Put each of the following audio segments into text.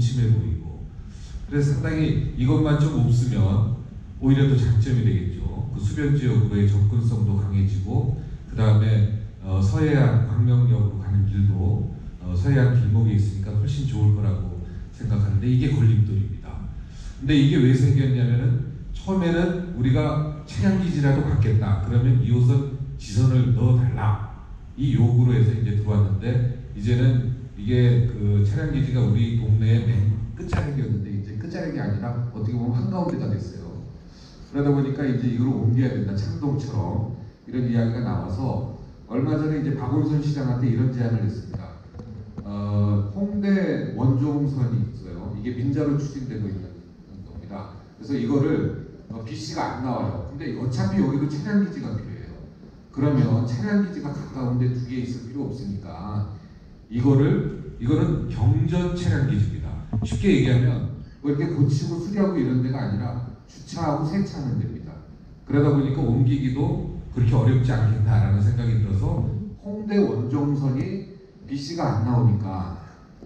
음침해 보이고, 그래서 상당히 이것만 좀 없으면 오히려 더 장점이 되겠죠. 그 수변 지역으로의 접근성도 강해지고, 그 다음에 서해안 광명역으로 가는 길도 서해안 길목에 있으니까 훨씬 좋을 거라고 생각하는데, 이게 걸림돌입니다. 근데 이게 왜 생겼냐면은, 처음에는 우리가 차량기지라도 갖겠다, 그러면 2호선 지선을 넣어달라, 이 요구로 해서 이제 들어왔는데, 이제는 이게 그 차량기지가 우리 동네의 맨 끝자락이었는데 이제 끝자락이 아니라 어떻게 보면 한가운데가 됐어요. 그러다 보니까 이제 이걸 옮겨야 된다, 창동처럼, 이런 이야기가 나와서 얼마 전에 이제 박원순 시장한테 이런 제안을 했습니다. 홍대 원종선이 있어요. 이게 민자로 추진되고 있는 겁니다. 그래서 이거를 BC가 안 나와요. 근데 어차피 여기도 차량기지가 필요해요. 그러면 차량기지가 가까운데 두 개 있을 필요 없으니까 이거는 경전 차량기지입니다. 쉽게 얘기하면 뭐 이렇게 고치고 수리하고 이런 데가 아니라 주차하고 세차하는 데입니다. 그러다 보니까 옮기기도 그렇게 어렵지 않겠다라는 생각이 들어서, 홍대 원종선이 BC가 안 나오니까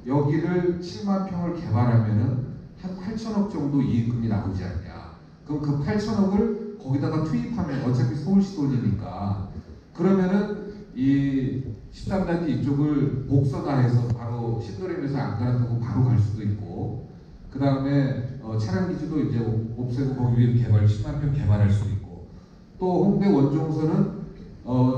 여기를 7만 평을 개발하면은 한 8천억 정도 이익금이 나오지 않냐. 그럼 그 8천억을 거기다가 투입하면, 어차피 서울시 돈이니까, 그러면은 이 13단지 이쪽을 복선화해서 바로 신도림에서 안 갈아타고 바로 갈 수도 있고, 그 다음에 차량기지도 이제 없애고 거기 위에 개발 10만 평 개발할 수도 있고, 또 홍대 원종선은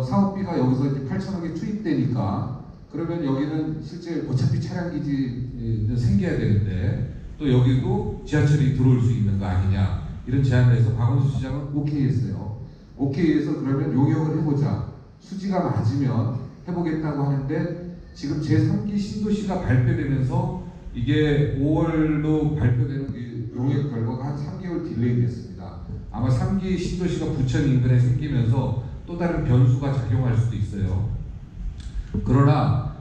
사업비가 여기서 이제 8천억이 투입되니까, 그러면 여기는 실제 어차피 차량기지는 생겨야 되는데 또 여기도 지하철이 들어올 수 있는 거 아니냐, 이런 제안을 해서 박원순 시장은 오케이 했어요. 오케이 해서 그러면 용역을 해보자, 수지가 맞으면 해보겠다고 하는데, 지금 제3기 신도시가 발표되면서 이게 5월로 발표되는 그 용역 결과가 한 3개월 딜레이 됐습니다. 아마 3기 신도시가 부천 인근에 생기면서 또 다른 변수가 작용할 수도 있어요. 그러나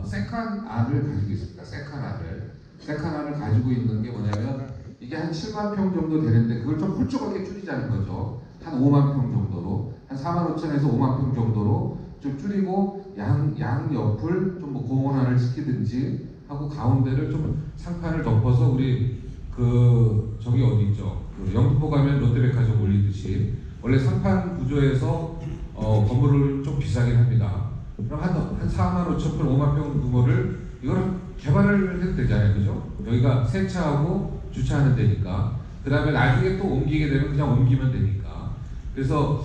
세컨 안을 가지고 있습니다. 세컨 안을 가지고 있는 게 뭐냐면, 이게 한 7만 평 정도 되는데 그걸 좀 훌쩍하게 줄이자는 거죠. 한 5만 평 정도로, 한 4만 5천에서 5만 평 정도로 좀 줄이고, 양 옆을 좀 뭐 공원화를 시키든지 하고, 가운데를 좀 상판을 덮어서, 우리 그 저기 어디 있죠? 그 영등포 가면 롯데백화점 올리듯이, 원래 상판 구조에서 건물을 좀 비싸긴 합니다. 그럼 한 4만 5천 평, 5만 평 규모를 이거를 개발을 해도 되잖아요, 그죠? 여기가 세차하고 주차하는 데니까. 그 다음에 나중에 또 옮기게 되면 그냥 옮기면 되니까. 그래서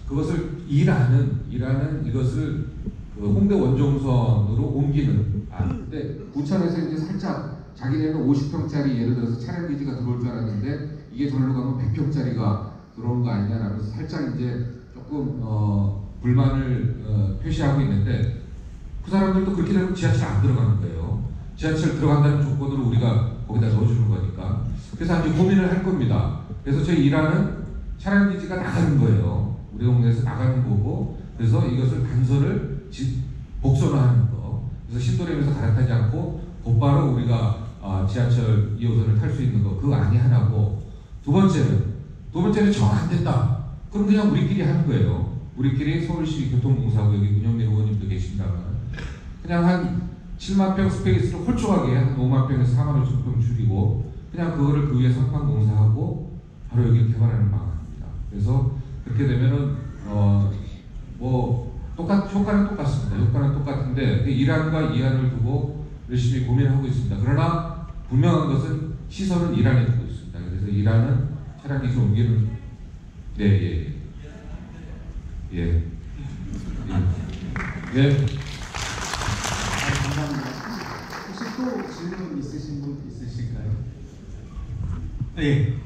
그것을 일하는 이것을 그 홍대 원종선으로 옮기는. 근데 부천에서 이제 살짝 자기네는 50평짜리 예를 들어서 차량기지가 들어올 줄 알았는데, 이게 저리로 가면 100평짜리가 들어오는 거 아니냐라면서 살짝 이제 조금 불만을 표시하고 있는데, 그 사람들도 그렇게 되면 지하철 안 들어가는 거예요. 지하철 들어간다는 조건으로 우리가 거기다 넣어주는 거니까. 그래서 이제 고민을 할 겁니다. 그래서 저희 일하는 차량기지가 나가는 거예요. 우리 동네에서 나가는 거고, 그래서 이것을 단서를 복선화하는 거. 그래서 신도림에서 갈아타지 않고 곧바로 우리가 지하철 2호선을 탈 수 있는 거, 그거 안이 하나고, 두 번째는 정 안 된다. 그럼 그냥 우리끼리 하는 거예요. 우리끼리 서울시 교통공사고, 여기 문영래 의원님도 계신다면 그냥 한 7만 평 스페이스를 홀쭉하게 한 5만 평에서 4만 5천 평 줄이고, 그냥 그거를 그 위에 상판 공사하고 바로 여기 개발하는 방안입니다. 그래서 그렇게 되면은 뭐 효과는 똑같습니다. 효과는 똑같은데 일안과 이안을 두고 열심히 고민하고 있습니다. 그러나 분명한 것은 시선은 일안에 두고 있습니다. 그래서 일안은 차량기지 옮기는 예. 감사합니다. 혹시 또 질문 있으신 분 있으실까요? 예.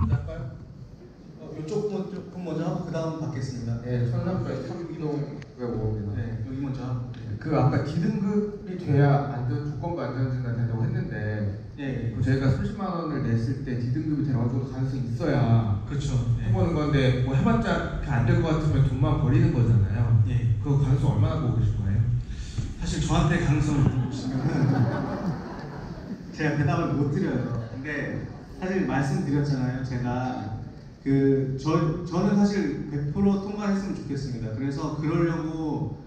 할까요? 이쪽 먼저 하고 그 다음 받겠습니다. 네, 천남부의 3기동 외국입니다. 네, 여기 먼저 하고. 그 아까 D등급이 돼야 조건부 안전진단 된다고 했는데, 예. 저희가 수십만 원을 냈을 때 D등급이 될 어느 정도 가능성이 있어야 그렇죠. 해보는 건데, 뭐 해봤자 안 될 것 같으면 돈만 버리는 거잖아요. 예. 그 가능성 얼마나 보고 계신 거예요? 사실 저한테 가능성을 물어보시면 제가 대답을 못 드려요. 근데 사실 말씀드렸잖아요. 제가 저는 사실 100% 통과했으면 좋겠습니다. 그래서 그러려고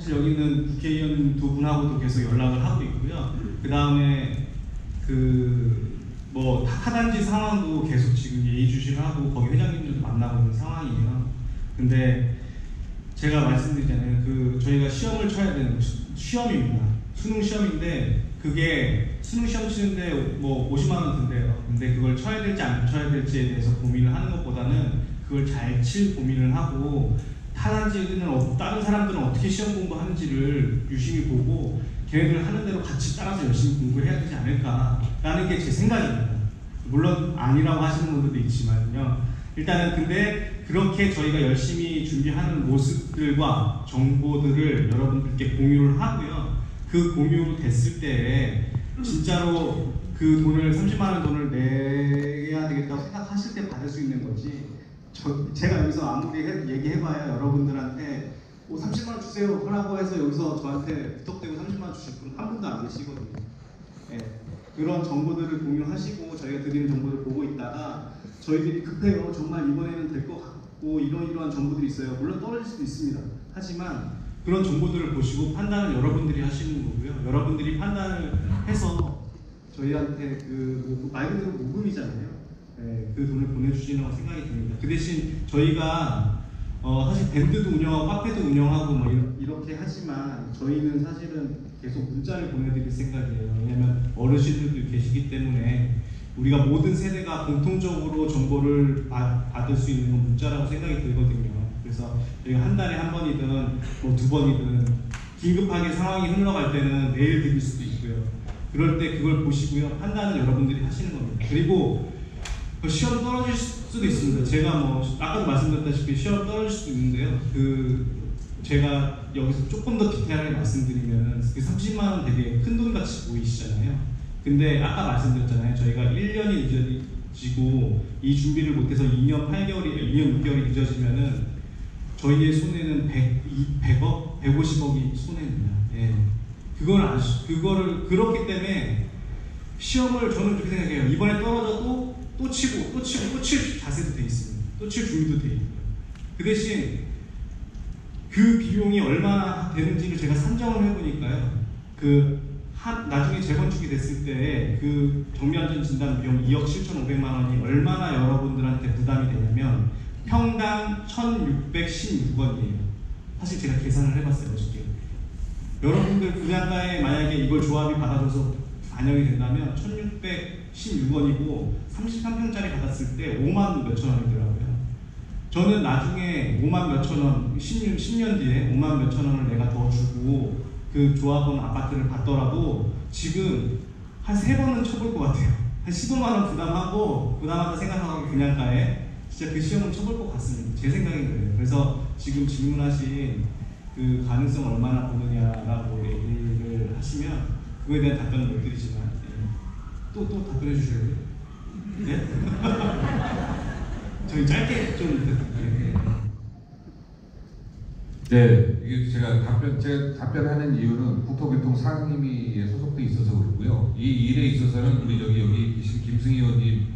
사실 여기 있는 국회의원 두 분하고도 계속 연락을 하고 있고요. 그 다음에 뭐 타단지 상황도 계속 지금 예의주시하고 거기 회장님들도 만나고 있는 상황이에요. 근데 제가 말씀드리잖아요. 저희가 시험을 쳐야 되는 시험입니다. 수능 시험인데 그게 수능 시험 치는데 뭐 50만 원 든대요. 근데 그걸 쳐야 될지 안 쳐야 될지에 대해서 고민을 하는 것보다는 그걸 잘 칠 고민을 하고 타단지는 다른 사람들은 어떻게 시험 공부하는지를 유심히 보고 걔네들 하는 대로 같이 따라서 열심히 공부를 해야 되지 않을까라는 게 제 생각입니다. 물론 아니라고 하시는 분들도 있지만요. 일단은 근데 그렇게 저희가 열심히 준비하는 모습들과 정보들을 여러분들께 공유를 하고요. 그 공유 됐을 때 진짜로 그 돈을 30만 원 돈을 내야 되겠다고 생각하실 때 받을 수 있는 거지. 제가 여기서 아무리 얘기해봐야 여러분들한테 30만 원 주세요 하라고 해서 여기서 저한테 부탁되고 30만 원 주실 분은 한 분도 안 계시거든요. 네. 그런 정보들을 공유하시고 저희가 드리는 정보를 보고 있다가 저희들이 급해요. 정말 이번에는 될 것 같고 이러한 정보들이 있어요. 물론 떨어질 수도 있습니다. 하지만 그런 정보들을 보시고 판단을 여러분들이 하시는 거고요. 여러분들이 판단을 해서 저희한테 말 그대로 모금이잖아요. 네, 그 돈을 보내주시는 생각이 듭니다. 그 대신 저희가 사실 밴드도 운영하고 카페도 운영하고 뭐 이렇게 하지만 저희는 사실은 계속 문자를 보내드릴 생각이에요. 왜냐면 어르신들도 계시기 때문에 우리가 모든 세대가 공통적으로 정보를 받을 수 있는 건 문자라고 생각이 들거든요. 그래서 저희가 한 달에 한 번이든 뭐 두 번이든 긴급하게 상황이 흘러갈 때는 내일 드릴 수도 있고요. 그럴 때 그걸 보시고요. 판단은 여러분들이 하시는 겁니다. 그리고 시험 떨어질 수도 있습니다. 제가 뭐 아까도 말씀드렸다시피 시험 떨어질 수도 있는데요. 제가 여기서 조금 더 디테일하게 말씀드리면 그 30만 원 되게 큰 돈 같이 보이시잖아요. 근데 아까 말씀드렸잖아요. 저희가 1년이 늦어지고 이 준비를 못해서 2년 6개월이 늦어지면은 저희의 손해는 100억, 150억이 손해입니다. 예. 그거를 그렇기 때문에 시험을 저는 그렇게 생각해요. 이번에 떨어져도 또 치고 또 칠 자세도 돼 있습니다. 또 칠 준비도 돼 있고요. 그 대신 그 비용이 얼마나 되는지를 제가 산정을 해보니까요. 나중에 재건축이 됐을 때 그 정비안전 진단 비용 2억 7,500만 원이 얼마나 여러분들한테 부담이 되냐면 평당 1,616원이에요. 사실 제가 계산을 해봤어요, 어저께. 여러분들 분양가에 만약에 이걸 조합이 받아줘서 반영이 된다면 1,616원이고 33평짜리 받았을 때 5만 몇천 원이더라고요. 저는 나중에 5만 몇천 원, 10년 뒤에 5만 몇천 원을 내가 더 주고 그 조합원 아파트를 받더라도 지금 한 3번은 쳐볼 것 같아요. 한 15만 원 부담하다 생각하고 분양가에 진짜 그 시험은 쳐볼 것 같습니다. 제 생각인 거예요. 그래서 지금 질문하신 그 가능성 얼마나 보느냐라고 얘기를 하시면 그거에 대한 답변은 못 드리지만 또 답변해 주셔야 돼요. 네? 저희 짧게 좀 부탁드릴게요. 네, 이게 제가 답변하는 이유는 국토교통 상임위에 소속돼 있어서 그렇고요. 이 일에 있어서는 우리 여기 계신 김승희 의원님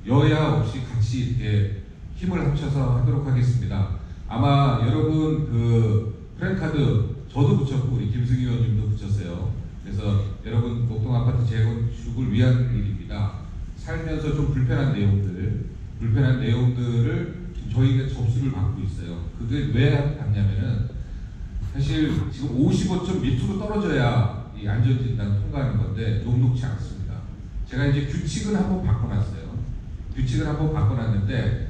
여야 없이 같이 이렇게 힘을 합쳐서 하도록 하겠습니다. 아마 여러분 프랜카드 저도 붙였고 우리 김승희 의원님도 붙였어요. 그래서 여러분 목동 아파트 재건축을 위한 일입니다. 살면서 좀 불편한 내용들을 저희가 접수를 받고 있어요. 그게 왜 받냐면은 사실 지금 55점 밑으로 떨어져야 이 안전진단 통과하는 건데 녹록지 않습니다. 제가 이제 규칙은 한번 바꿔놨는데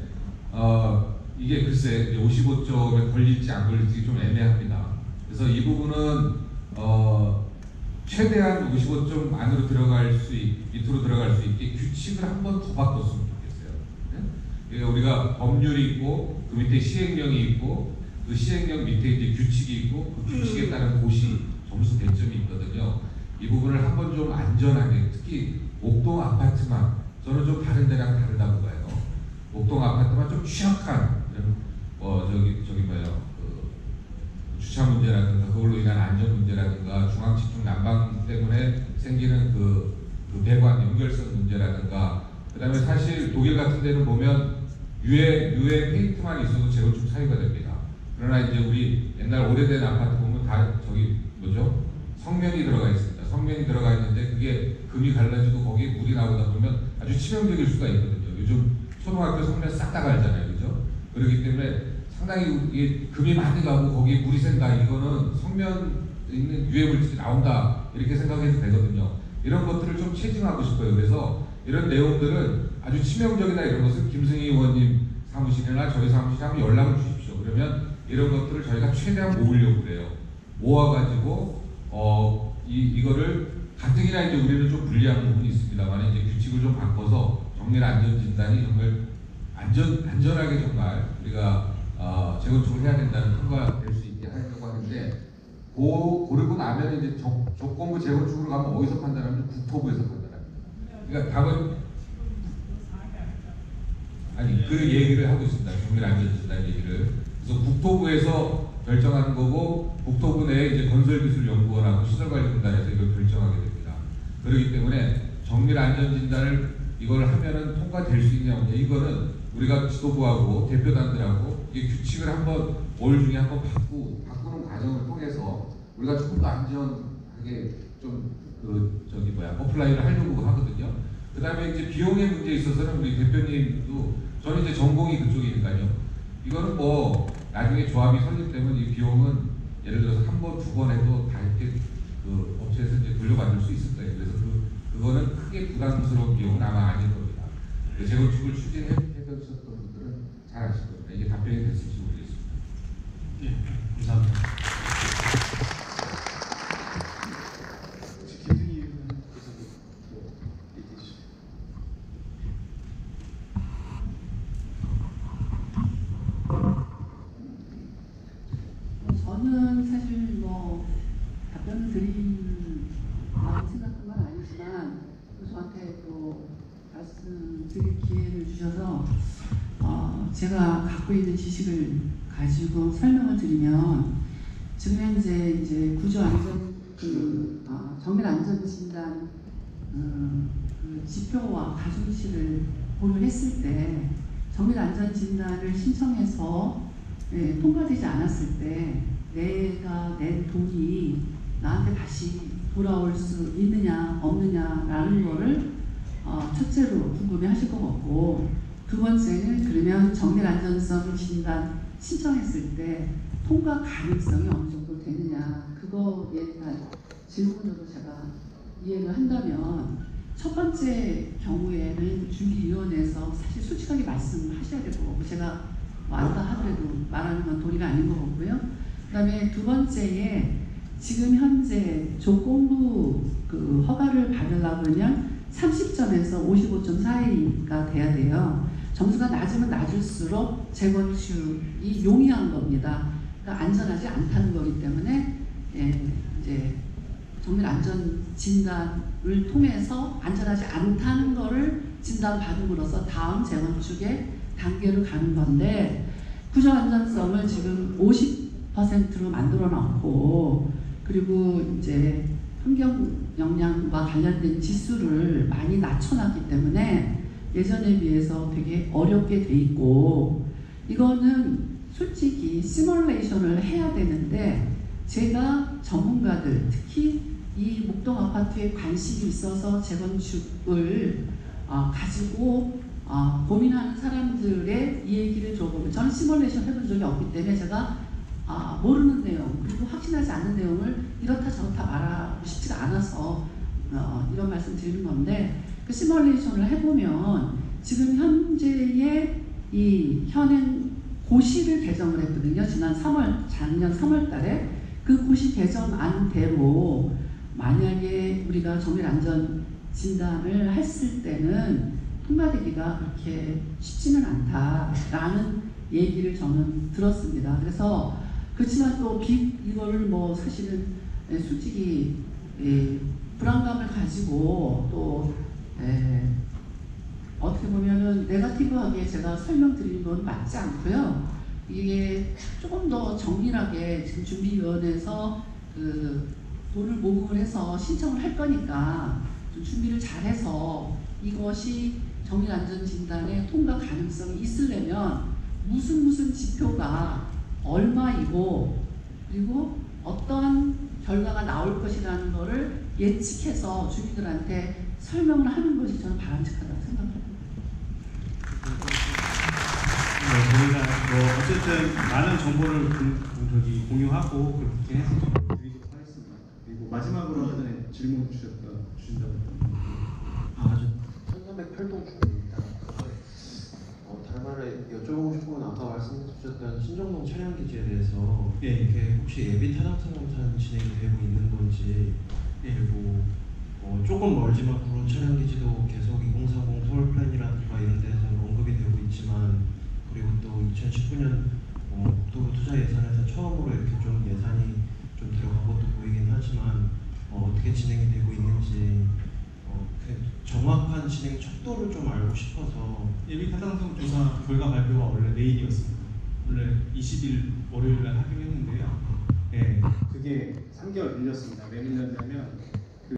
이게 글쎄 55점에 걸릴지 안 걸릴지 좀 애매합니다. 그래서 이 부분은 최대한 55점 안으로 밑으로 들어갈 수 있게 규칙을 한 번 더 바꿨으면 좋겠어요. 네? 그러니까 우리가 법률이 있고 그 밑에 시행령이 있고 그 시행령 밑에 이제 규칙이 있고 그 규칙에 따른 고시 점수 배점이 있거든요. 이 부분을 한 번 좀 안전하게, 특히 목동 아파트만 저는 좀 다른 데랑 다르다고 봐요. 목동 아파트만 좀 취약한 주차 문제라든가 그걸로 인한 안전 문제라든가 중앙 집중 난방 때문에 생기는 그 배관 연결선 문제라든가 그다음에 사실 독일 같은 데는 보면 유해 페인트만 있어도 재건축 사유가 됩니다. 그러나 이제 우리 옛날 오래된 아파트 보면 다 성면이 들어가 있습니다. 성면이 들어가 있는데 그게 금이 갈라지고 거기에 물이 나오다 보면 아주 치명적일 수가 있거든요. 요즘 초등학교 성면 싹 다 갈잖아요, 그죠? 그렇기 때문에 상당히 이게 금이 많이 가고 거기에 물이 샌다, 이거는 성면에 있는 유해 물질이 나온다, 이렇게 생각해도 되거든요. 이런 것들을 좀 체증하고 싶어요. 그래서 이런 내용들은 아주 치명적이다, 이런 것은 김승희 의원님 사무실이나 저희 사무실에 한번 연락을 주십시오. 그러면 이런 것들을 저희가 최대한 모으려고 그래요. 모아가지고 이거를 가뜩이나 이제 우리는 좀 불리한 부분이 있습니다만 이제 규칙을 좀 바꿔서 정밀 안전 진단이 정말 안전하게 정말 우리가 재건축을 해야 된다는 평가가 될 수 있게 하려고 하는데, 고르고 나면 이제 조건부 재건축으로 가면 어디서 판단하면 국토부에서 판단합니다. 그러니까 답은 아니 그 얘기를 하고 있습니다. 정밀 안전 진단 얘기를. 그래서 국토부에서 결정하는 거고, 국토부 내에 이제 건설기술연구원하고 시설관리공단에서 이걸 결정하게 됩니다. 그렇기 때문에 정밀 안전 진단을 이걸 하면은 통과될 수 있냐 없냐, 이거는 우리가 지도부하고 대표단들하고 이 규칙을 한번 올 중에 한번 바꾸는 과정을 통해서 우리가 조금 더 안전하게 좀 어플라이를 하려고 하거든요. 그 다음에 이제 비용의 문제에 있어서는 우리 대표님도, 저는 이제 전공이 그쪽이니까요. 이거는 뭐 나중에 조합이 설립되면 이 비용은 예를 들어서 한 번, 두 번 해도 다 이렇게 그 업체에서 이제 돌려받을 수 있을 거예요. 그래서 그거는 크게 부담스러운 비용은 아마 아닐 겁니다. 재건축을 추진해 보셨던 분들은 잘 아실 겁니다. 이게 답변이 됐을지 모르겠습니다. 예, 감사합니다. 김승희 의원께서 뭐 얘기해 주시죠. 저는 사실 뭐 답변을 드린다고 생각한 건 아니지만 또 저한테 또 말씀드릴 기회를 주셔서 제가 갖고 있는 지식을 가지고 설명을 드리면, 지금 현재 이제 구조 안전 정밀 안전 진단 그 지표와 가중치를 고려했을 때 정밀 안전 진단을 신청해서 통과되지 않았을 때 내가 낸 돈이 나한테 다시 돌아올 수 있느냐 없느냐라는 거를 첫째로 궁금해 하실 것 같고, 두 번째는 그러면 정밀 안전성 진단 신청했을 때 통과 가능성이 어느 정도 되느냐, 그거에 대한 질문으로 제가 이해를 한다면, 첫 번째 경우에는 준비위원회에서 사실 솔직하게 말씀하셔야 될 것 같고, 제가 왔다 하더라도 말하는 건 도리가 아닌 것 같고요. 그 다음에 두 번째에 지금 현재 조건부 그 허가를 받으려고 그러면 30점에서 55점 사이가 돼야 돼요. 점수가 낮으면 낮을수록 재건축이 용이한 겁니다. 그러니까 안전하지 않다는 거기 때문에 이제 정밀 안전 진단을 통해서 안전하지 않다는 거를 진단받음으로써 다음 재건축의 단계로 가는 건데, 구조 안전성을 지금 50%로 만들어 놓고, 그리고 이제 환경 영향과 관련된 지수를 많이 낮춰놨기 때문에 예전에 비해서 되게 어렵게 돼 있고, 이거는 솔직히 시뮬레이션을 해야 되는데, 제가 전문가들, 특히 이 목동 아파트에 관심이 있어서 재건축을 가지고 고민하는 사람들의 이 얘기를 들어보면, 저는 시뮬레이션 해본 적이 없기 때문에 제가 모르는 내용, 그리고 확신하지 않는 내용을 이렇다 저렇다 말하고 싶지가 않아서 이런 말씀 드리는 건데, 그 시뮬레이션을 해보면 지금 현재의 이 현행 고시를 개정을 했거든요. 작년 3월 달에 그 고시 개정안대로 만약에 우리가 정밀 안전 진단을 했을 때는 통과되기가 그렇게 쉽지는 않다라는 얘기를 저는 들었습니다. 그래서 그렇지만 또 이거를 뭐 사실은 솔직히 불안감을 가지고 또 어떻게 보면은 네거티브하게 제가 설명드리는 건 맞지 않고요. 이게 조금 더 정밀하게 지금 준비위원회에서 그 돈을 모금을 해서 신청을 할 거니까 좀 준비를 잘해서 이것이 정밀 안전 진단의 통과 가능성이 있으려면 무슨 지표가 얼마이고, 그리고 어떠한 결과가 나올 것이라는 것을 예측해서 주민들한테 설명을 하는 것이 저는 바람직하다고 생각합니다. 저희가 뭐 어쨌든 많은 정보를 공유하고 그렇게 해서 드리도록 하겠습니다. 그리고 마지막으로 전에 질문 주신다고 맞아. 1308동 주민입니다. 다른 말에 여쭤보고 싶은 건 아까 말씀해 주셨던 신정동 차량기지에 대해서 예. 이렇게 혹시 예비 타당성 검사는 진행이 되고 있는 건지 그리고 조금 멀지만 구로 차량기지도 계속 2040 서울 플랜이라든가 이런 데서는 언급이 되고 있지만 그리고 또 2019년 국토부 투자 예산에서 처음으로 이렇게 좀 예산이 좀 들어간 것도 보이긴 하지만 어떻게 진행이 되고 있는지 정확한 진행 척도를 좀 알고 싶어서. 예비 타당성 조사 결과 발표가 원래 내일이었습니다. 원래 20일 월요일 날 하기로 했는데요. 네, 그게 3개월 밀렸습니다. 왜 밀렸냐면